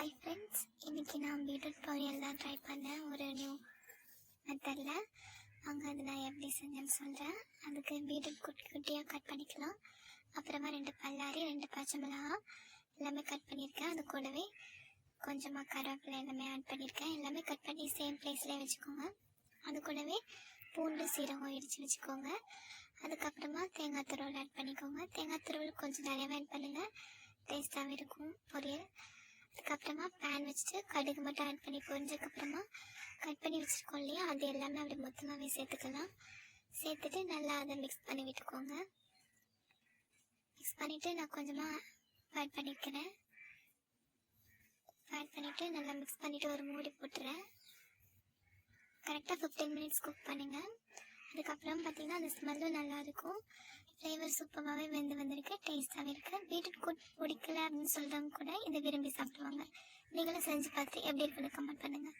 Hi friends, இன்றைக்கி நான் beetroot பொரியல் தான் ட்ரை பண்ணேன். ஒரு நியூ மெத்தடில் அங்கே அது நான் எப்படி செஞ்சேன்னு சொல்கிறேன். அதுக்கு பீட்ரூட் குட்டி குட்டியாக கட் பண்ணிக்கலாம். அப்புறமா 2 பல்லாரி, 2 பச்சை மிளகா எல்லாமே கட் பண்ணியிருக்கேன். அது கூடவே கொஞ்சமாக கருவேப்பிலை எல்லாமே ஆட் பண்ணியிருக்கேன். எல்லாமே கட் பண்ணி சேம் பிளேஸ்லேயே வச்சுக்கோங்க. அது கூடவே பூண்டு சீரகம் இடித்து வச்சுக்கோங்க. அதுக்கப்புறமா தேங்காய் துருவல் ஆட் பண்ணிக்கோங்க. தேங்காய் துருவல் கொஞ்சம் நிறையவே ஆட் பண்ணுங்கள், டேஸ்ட்டாகவே இருக்கும் பொரியல். அதுக்கப்புறமா பேன் வச்சுட்டு கடுகு மட்டும் ஆட் பண்ணி பொரிஞ்சதுக்கப்புறமா கட் பண்ணி வச்சுருக்கோம் இல்லையா, அது எல்லாமே அப்படி மொத்தமாகவே சேர்த்துக்கலாம். சேர்த்துட்டு நல்லா அதை மிக்ஸ் பண்ணி விட்டுக்கோங்க. மிக்ஸ் பண்ணிவிட்டு நான் கொஞ்சமாக ஆட் பண்ணிக்கிறேன். ஆட் பண்ணிவிட்டு நல்லா மிக்ஸ் பண்ணிவிட்டு ஒரு மூடி போட்டுறேன். கரெக்டாக 15 மினிட்ஸ் குக் பண்ணுங்கள். அதுக்கப்புறம் பார்த்திங்கன்னா அந்த ஸ்மெல்லும் நல்லாயிருக்கும். ஃப்ளேவர் சூப்பராகவே வந்திருக்கு, டேஸ்ட்டாகவே இருக்குது. பீட்ரூட் பிடிக்கல அப்படின்னு சொல்கிறவங்க கூட இதை விரும்பி சாப்பிடுவாங்க. நீங்களும் செஞ்சு பார்த்து எப்படி இருக்குன்னு கமெண்ட் பண்ணுங்கள்.